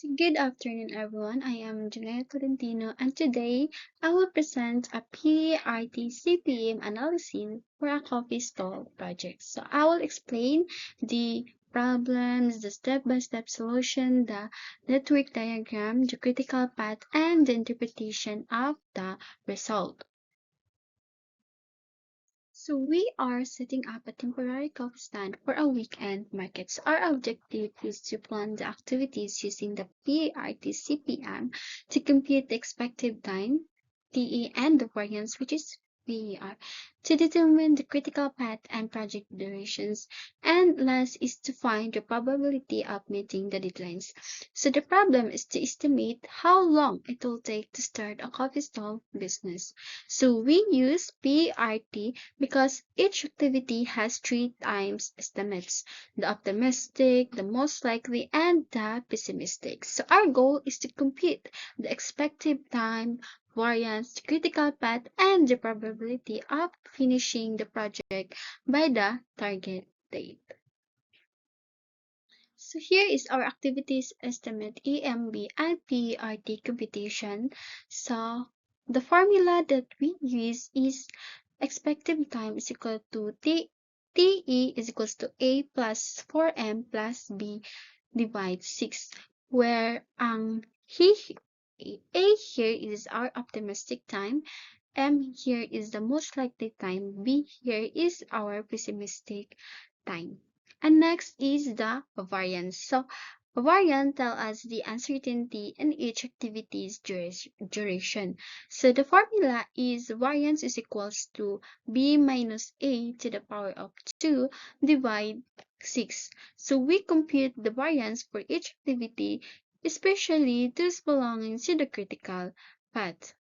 So good afternoon, everyone. I am Janelle Tolentino, and today I will present a PRT CPM analysis for a coffee stall project. So I will explain the problems, the step-by-step solution, the network diagram, the critical path, and the interpretation of the result. So we are setting up a temporary coffee stand for a weekend market. So our objective is to plan the activities using the PART CPM to compute the expected time, TE, and the variance, which is VAR, to determine the critical path and project durations. And last is to find the probability of meeting the deadlines. So the problem is to estimate how long it will take to start a coffee stall business. So we use PRT because each activity has 3 times estimates: the optimistic, the most likely, and the pessimistic. So our goal is to compute the expected time, variance, the critical path, and the probability of finishing the project by the target date. So here is our activities estimate EMB and PRT computation. So the formula that we use is expected time is equal to TE is equals to A plus 4M plus B divide 6, where A here is our optimistic time, M here is the most likely time, B here is our pessimistic time. And next is the variance. So variance tells us the uncertainty in each activity's duration. So the formula is variance is equals to B minus A to the power of 2 divide 6. So we compute the variance for each activity, especially those belonging to the critical path.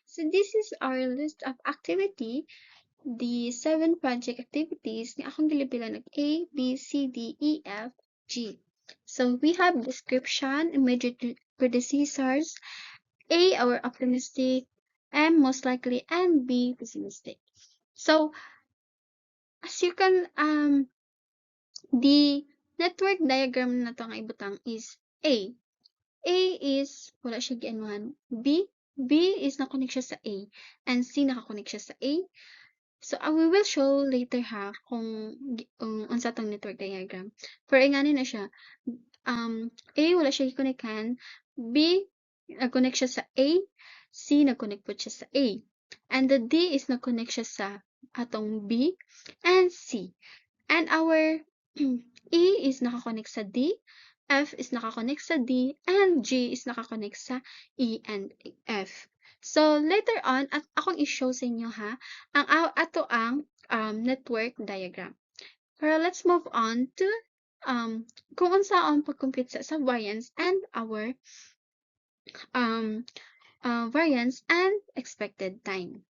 So this is our list of activity, the 7 project activities na akong gilibilan ng A, B, C, D, E, F, G. So we have description, immediate predecessors, A, our optimistic, M, most likely, and B, pessimistic. So as you can, the network diagram na to nga ibutang is A. A is, wala siya gianuhan. B is nakonek siya sa A. And C nakakonek siya sa A. So, we will show later ha kung unsa tong network diagram. For ingani na siya, A wala siya gikonekan, B nag-connect siya sa A, C nag-connect po siya sa A. And the D is nag-connect siya sa atong B and C. And our E is nakakonect sa D, F is nakakonect sa D, and G is nakakonect sa E and F. So, later on, at akong i-show sa inyo ha, ang ato ang network diagram. Pero let's move on to kung unsa ang pag-compute sa variance and our variance and expected time.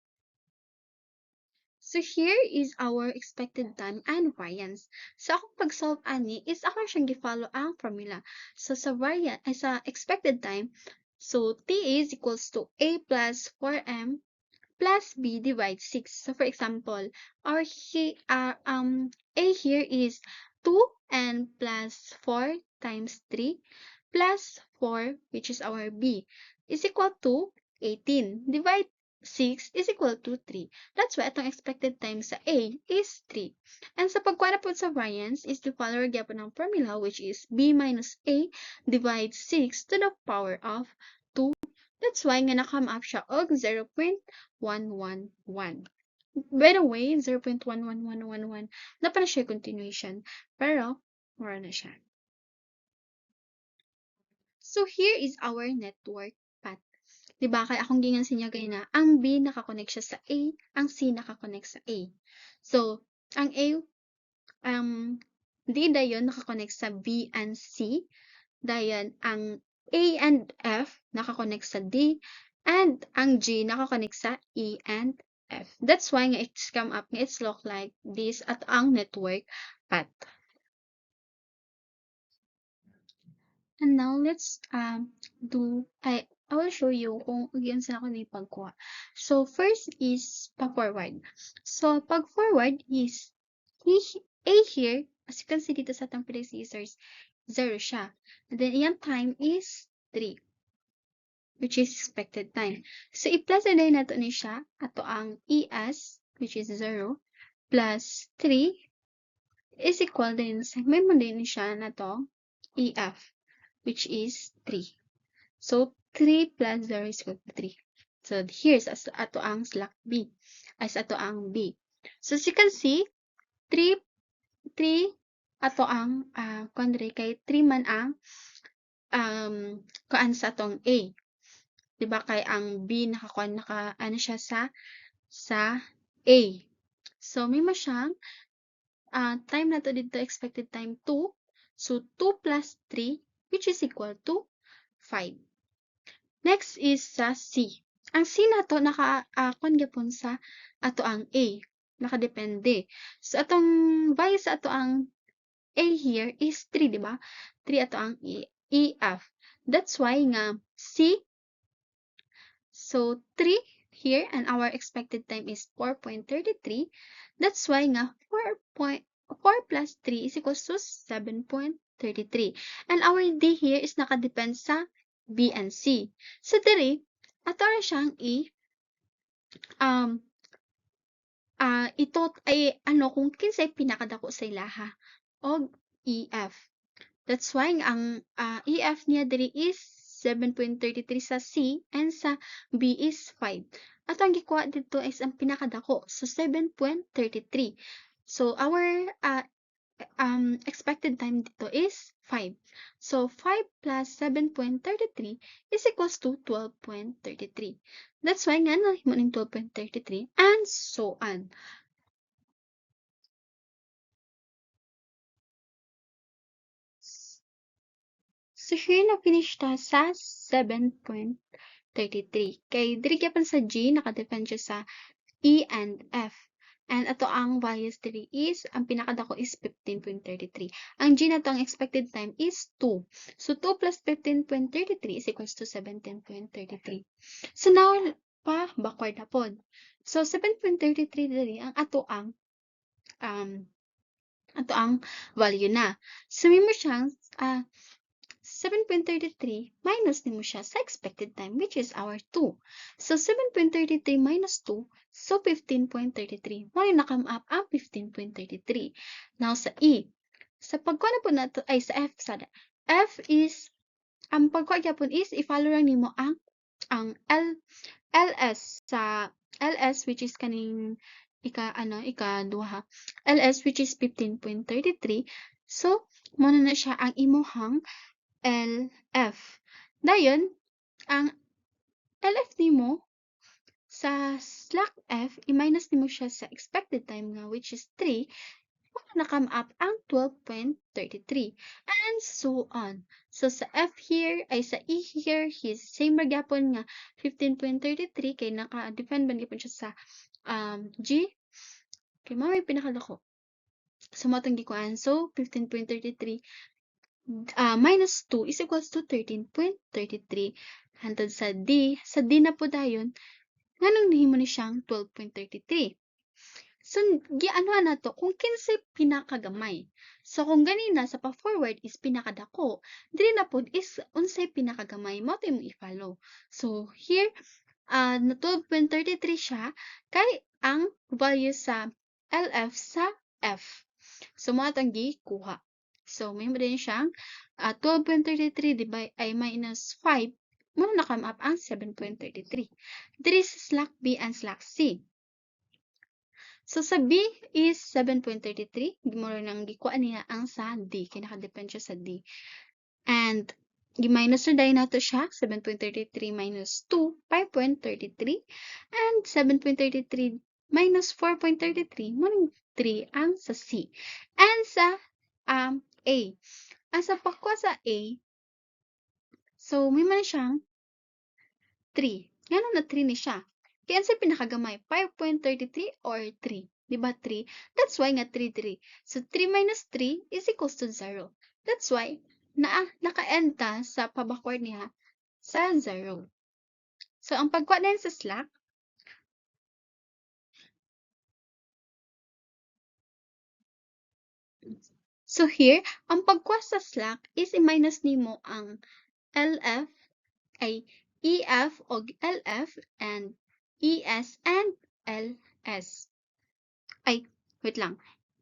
So here is our expected time and variance. So akong pag-solve ani is ako siyang gi-follow ang formula. So sa variance ay sa expected time, so T is equals to A plus 4M plus B divide 6. So for example, A here is 2 and plus 4 times 3 plus 4, which is our B, is equal to 18. Divide 6 is equal to 3. That's why itong expected time sa A is 3. And sa pagkuha na po sa variance is the following gyapon ng formula, which is B minus A divides 6 to the power of 2. That's why nga na-come up siya og 0.111. By the way, 0.11111 na pa na siya continuation, pero mura na siya. So here is our network path. Diba? Kaya akong gingan sa inyo na ang B nakakonect siya sa A, ang C nakakonect sa A. So, ang A, D dayon nakakonect sa B and C. Dayon, ang A and F nakakonect sa D, and ang G nakakonect sa E and F. That's why nga it's come up nga it's look like this at ang network path. And now let's I will show you kung again sa ako ni pagkuha. So first is pag-forward. So pag-forward is A here As you can see dito sa atong predecessors, 0 siya. And then, iyang time is 3, which is expected time. So, i-plus na nato ni siya, ato ang ES, which is 0, plus 3 is equal din sa, may mo din siya na to, EF, which is 3. So, 3 plus 0 is equal to 3. So, here's ato ang slack B, as ato ang B. So, as you can see, 3 ato ang kuandre kay 3 man ang kuan sa atong A. Diba kay ang B ano siya sa A. So may mo siyang time na to dito expected time 2. So 2 plus 3 which is equal to 5. Next is sa C. Ang C na to kuan gyapon sa ato ang A. Nakadepende. So atong value sa ato ang A here is 3, di ba? 3 ato ang EF. That's why nga C. So 3 here and our expected time is 4.33. That's why nga 4 plus 3 is equals to 7.33. And our D here is nakadepend sa B and C. So 3, ato ra siyang ito ay kung kinsay pinakadako sa ilaha og EF. That's why ang EF niya diri is 7.33 sa C and sa B is 5. At ang gikuha dito is ang pinakadako. So 7.33. So our expected time dito is 5. So 5 plus 7.33 is equals to 12.33. That's why nga nahimo ning 12.33 and so on. So, here na finish ta sa 7.33. Kay, diri gyapon sa G, nakadepend siya sa E and F. And ato ang values diri is, ang pinakadako is 15.33. Ang G na to, ang expected time is 2. So, 2 plus 15.33 is equals to 17.33. So, now, backward na po. So, 7.33 diri ang ato ang value na. So, may mo siyang 7.33 minus nimo siya sa expected time, which is our 2. So, 7.33 minus 2, so 15.33. Mo na-come up ang 15.33. Now, sa E. Sa pagkuha na po nato, ay sa F, sada. F is, ang pagkuha gyapon is, i-follow lang nimo ang LS sa LS, which is kaning ika-duha. LS, which is 15.33. So, mo na siya ang imuhang LF. Dayon, ang LF nimo sa slack F, i-minus nimo siya sa expected time nga, which is 3, na-come up ang 12.33. And so on. So, sa F here, ay sa E here, his same magyapon nga 15.33, kay naka-depend ba nipon siya sa G. Kay may pinakadako. So, matong gikuan. So, 15.33 minus 2 is equals to 13.33. Hantod sa D na po dayon, nganong nahimo ni siyang 12.33. So, giano na to, kung kinsay pinakagamay. So, kung ganina sa pa-forward is pinakadako, dili na po is unsay pinakagamay, mo tayo mong i-follow. So, here, na 12.33 siya, kay ang value sa LF sa F. So, mo atong gikuha. So, may mo din siyang 12.33 divide ay minus 5, mo na-come up ang 7.33. Diri sa slack B and slack C. So, sa B is 7.33. Gimoro nang gikuha niya ang sa D. Kaya nakadepend siya sa D. And, gi-minus na dahil nato siya. 7.33 minus 2, 5.33. And 7.33 minus 4.33, mo 3 ang sa C. And sa A. Ang sa pakwa sa A, so, may man siyang 3. Ngano na 3 ni siya? Kaya sa pinakagamay, 5.33 or 3. Diba 3? That's why nga 3. So, 3 minus 3 is equals to 0. That's why, naka-end ta sa pabackward niya sa 0. So, ang pagkuha na sa slack, So here, ang pagkuha sa slack is i-minus nimo ang LF ay EF o LF and ES and LS. Ay, wait lang.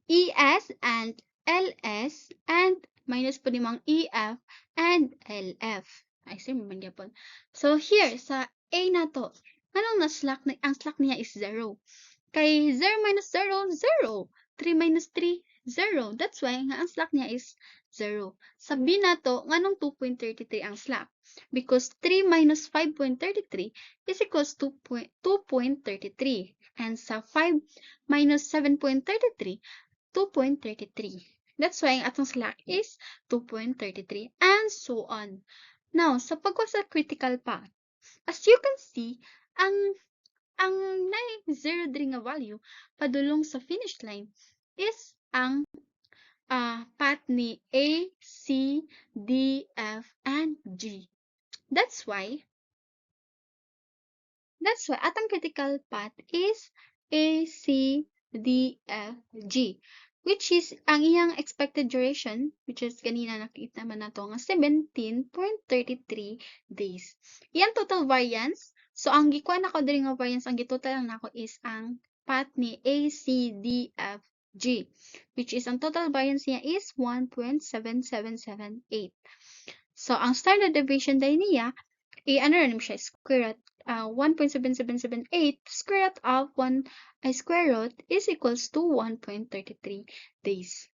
ES and LS and minus po nimang EF and LF. Ay, same man gyapon. So here sa A na to, anong na slack na ang slack niya is 0. Kay 0 minus 0, 0. 3 minus 3, 0. That's why nga ang slack niya is 0. Sa B na to, nganong 2.33 ang slack? Because 3 minus 5.33 is equals to 2.33. And sa 5 minus 7.33, 2.33. That's why ang atong slack is 2.33 and so on. Now, sa pagkuha sa critical path, as you can see, ang zero diri nga value padulong sa finish line is ang path ni A, C, D, F, and G. That's why atong critical path is A, C, D, F, G. Which is ang iyang expected duration, which is kanina nakita man nato nga 17.33 days. Iyang total variance, so ang gikuha nako diri nga variance, ang gitotal lang nako is ang path ni A, C, D, F, G, which is ang total variance niya is 1.7778. So ang standard deviation din niya, ano rin siya, square root, 1.7778 square root of 1 square root is equals to 1.33 days.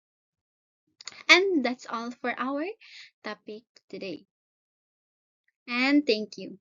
And that's all for our topic today. And thank you.